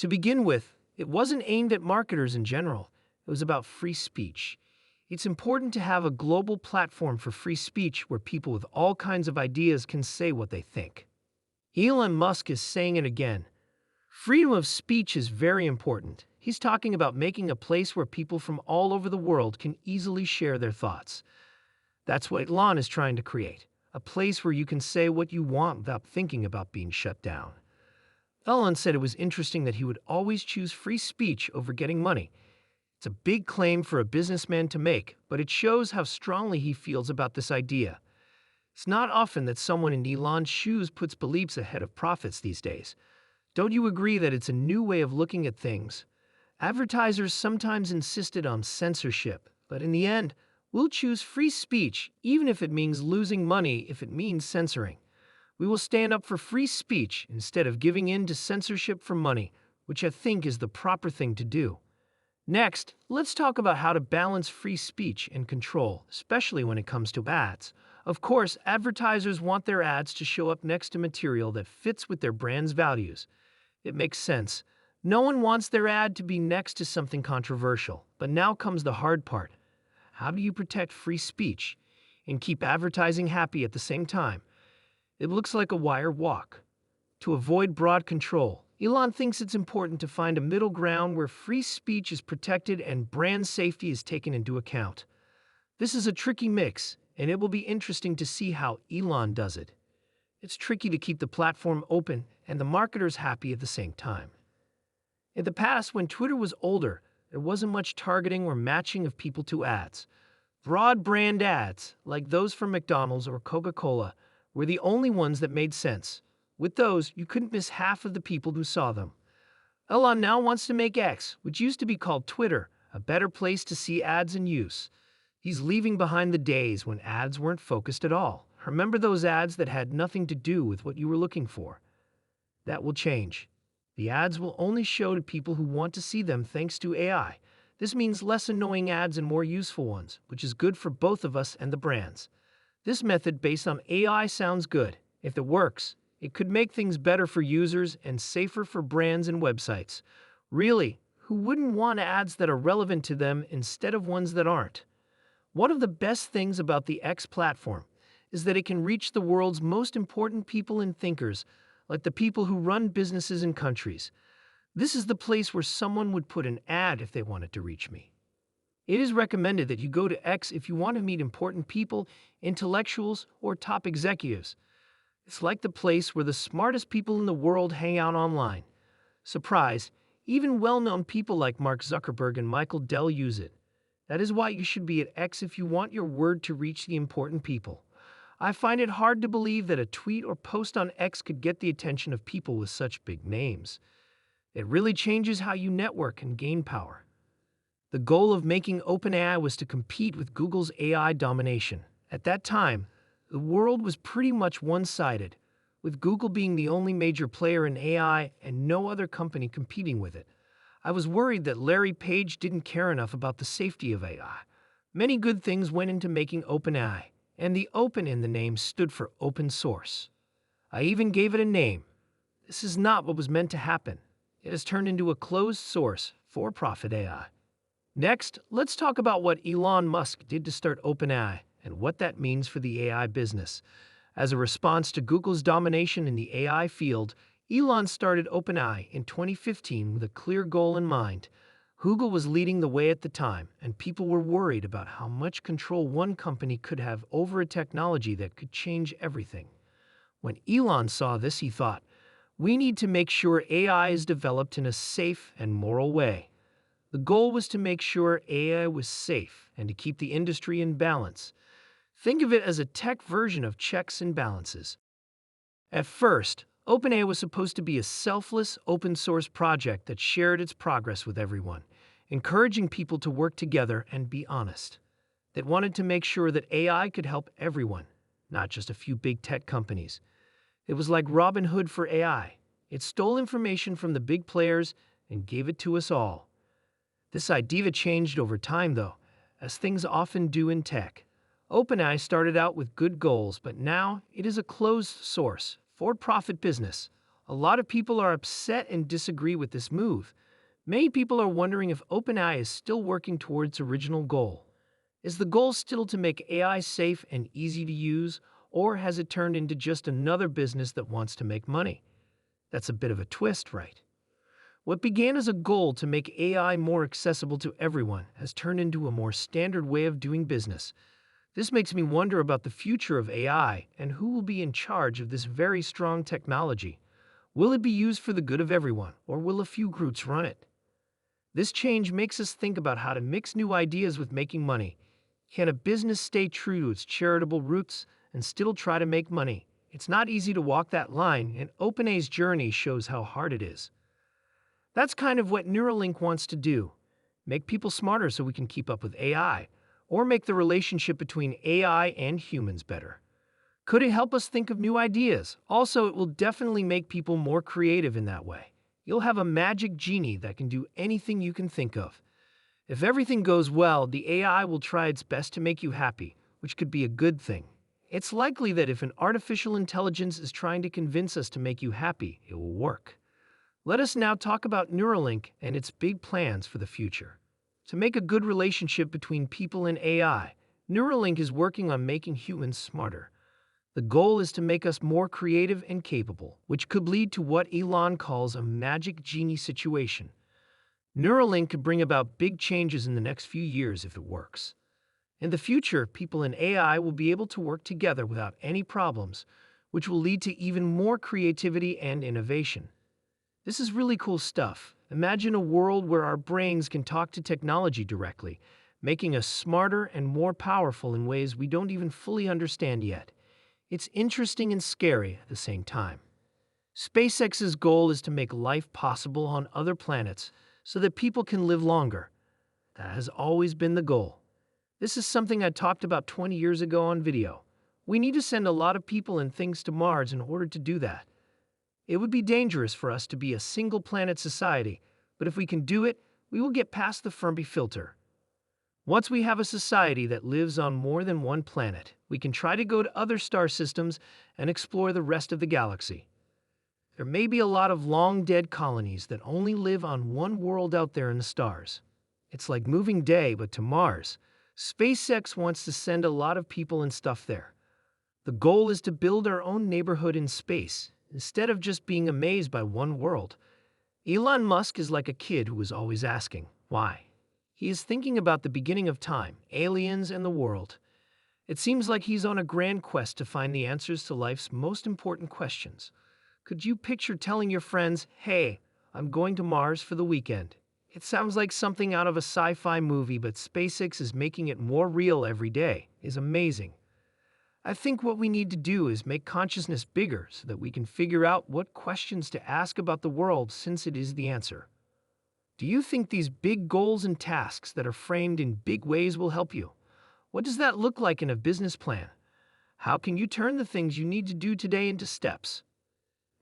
To begin with, it wasn't aimed at marketers in general. It was about free speech. It's important to have a global platform for free speech where people with all kinds of ideas can say what they think. Elon Musk is saying it again. Freedom of speech is very important. He's talking about making a place where people from all over the world can easily share their thoughts. That's what Elon is trying to create, a place where you can say what you want without thinking about being shut down. Elon said it was interesting that he would always choose free speech over getting money. It's a big claim for a businessman to make, but it shows how strongly he feels about this idea. It's not often that someone in Elon's shoes puts beliefs ahead of profits these days. Don't you agree that it's a new way of looking at things? Advertisers sometimes insisted on censorship, but in the end, we'll choose free speech, even if it means losing money if it means censoring. We will stand up for free speech instead of giving in to censorship for money, which I think is the proper thing to do. Next, let's talk about how to balance free speech and control, especially when it comes to ads. Of course, advertisers want their ads to show up next to material that fits with their brand's values. It makes sense. No one wants their ad to be next to something controversial. But now comes the hard part. How do you protect free speech and keep advertising happy at the same time? It looks like a wire walk. To avoid broad control, Elon thinks it's important to find a middle ground where free speech is protected and brand safety is taken into account. This is a tricky mix, and it will be interesting to see how Elon does it. It's tricky to keep the platform open and the marketers happy at the same time. In the past, when Twitter was older, there wasn't much targeting or matching of people to ads. Broad brand ads, like those from McDonald's or Coca-Cola, were the only ones that made sense. With those, you couldn't miss half of the people who saw them. Elon now wants to make X, which used to be called Twitter, a better place to see ads in use. He's leaving behind the days when ads weren't focused at all. Remember those ads that had nothing to do with what you were looking for? That will change. The ads will only show to people who want to see them thanks to AI. This means less annoying ads and more useful ones, which is good for both of us and the brands. This method based on AI sounds good. If it works, it could make things better for users and safer for brands and websites. Really, who wouldn't want ads that are relevant to them instead of ones that aren't? One of the best things about the X platform is that it can reach the world's most important people and thinkers, like the people who run businesses and countries. This is the place where someone would put an ad if they wanted to reach me. It is recommended that you go to X if you want to meet important people, intellectuals, or top executives. It's like the place where the smartest people in the world hang out online. Surprise, even well-known people like Mark Zuckerberg and Michael Dell use it. That is why you should be at X if you want your word to reach the important people. I find it hard to believe that a tweet or post on X could get the attention of people with such big names. It really changes how you network and gain power. The goal of making OpenAI was to compete with Google's AI domination. At that time, the world was pretty much one-sided, with Google being the only major player in AI and no other company competing with it. I was worried that Larry Page didn't care enough about the safety of AI. Many good things went into making OpenAI, and the open in the name stood for open source. I even gave it a name. This is not what was meant to happen. It has turned into a closed source, for-profit AI. Next, let's talk about what Elon Musk did to start OpenAI and what that means for the AI business. As a response to Google's domination in the AI field, Elon started OpenAI in 2015 with a clear goal in mind. Google was leading the way at the time, and people were worried about how much control one company could have over a technology that could change everything. When Elon saw this, he thought, we need to make sure AI is developed in a safe and moral way. The goal was to make sure AI was safe and to keep the industry in balance. Think of it as a tech version of checks and balances. At first, OpenAI was supposed to be a selfless, open-source project that shared its progress with everyone, encouraging people to work together and be honest. It wanted to make sure that AI could help everyone, not just a few big tech companies. It was like Robin Hood for AI. It stole information from the big players and gave it to us all. This idea changed over time, though, as things often do in tech. OpenAI started out with good goals, but now it is a closed source, for-profit business. A lot of people are upset and disagree with this move. Many people are wondering if OpenAI is still working towards its original goal. Is the goal still to make AI safe and easy to use, or has it turned into just another business that wants to make money? That's a bit of a twist, right? What began as a goal to make AI more accessible to everyone has turned into a more standard way of doing business. This makes me wonder about the future of AI and who will be in charge of this very strong technology. Will it be used for the good of everyone, or will a few groups run it? This change makes us think about how to mix new ideas with making money. Can a business stay true to its charitable roots and still try to make money? It's not easy to walk that line, and OpenAI's journey shows how hard it is. That's kind of what Neuralink wants to do. Make people smarter so we can keep up with AI, or make the relationship between AI and humans better. Could it help us think of new ideas? Also, it will definitely make people more creative in that way. You'll have a magic genie that can do anything you can think of. If everything goes well, the AI will try its best to make you happy, which could be a good thing. It's likely that if an artificial intelligence is trying to convince us to make you happy, it will work. Let us now talk about Neuralink and its big plans for the future. To make a good relationship between people and AI, Neuralink is working on making humans smarter. The goal is to make us more creative and capable, which could lead to what Elon calls a magic genie situation. Neuralink could bring about big changes in the next few years if it works. In the future, people and AI will be able to work together without any problems, which will lead to even more creativity and innovation. This is really cool stuff. Imagine a world where our brains can talk to technology directly, making us smarter and more powerful in ways we don't even fully understand yet. It's interesting and scary at the same time. SpaceX's goal is to make life possible on other planets so that people can live longer. That has always been the goal. This is something I talked about 20 years ago on video. We need to send a lot of people and things to Mars in order to do that. It would be dangerous for us to be a single-planet society, but if we can do it, we will get past the Fermi filter. Once we have a society that lives on more than one planet, we can try to go to other star systems and explore the rest of the galaxy. There may be a lot of long-dead colonies that only live on one world out there in the stars. It's like moving day, but to Mars. SpaceX wants to send a lot of people and stuff there. The goal is to build our own neighborhood in space, instead of just being amazed by one world. Elon Musk is like a kid who is always asking, why? He is thinking about the beginning of time, aliens, and the world. It seems like he's on a grand quest to find the answers to life's most important questions. Could you picture telling your friends, hey, I'm going to Mars for the weekend? It sounds like something out of a sci-fi movie, but SpaceX is making it more real every day. It's amazing. I think what we need to do is make consciousness bigger so that we can figure out what questions to ask about the world since it is the answer. Do you think these big goals and tasks that are framed in big ways will help you? What does that look like in a business plan? How can you turn the things you need to do today into steps?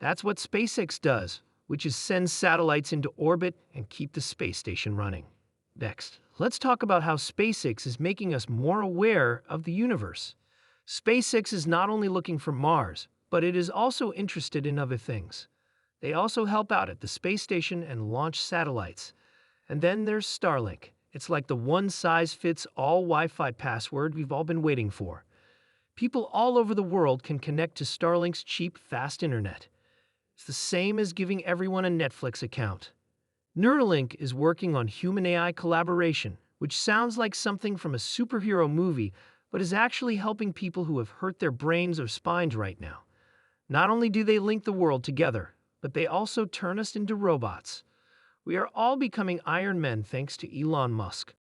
That's what SpaceX does, which is send satellites into orbit and keep the space station running. Next, let's talk about how SpaceX is making us more aware of the universe. SpaceX is not only looking for Mars, but it is also interested in other things. They also help out at the space station and launch satellites. And then there's Starlink. It's like the one-size-fits-all Wi-Fi password we've all been waiting for. People all over the world can connect to Starlink's cheap, fast internet. It's the same as giving everyone a Netflix account. Neuralink is working on human-AI collaboration, which sounds like something from a superhero movie, but is actually helping people who have hurt their brains or spines right now. Not only do they link the world together, but they also turn us into robots. We are all becoming Iron Men thanks to Elon Musk.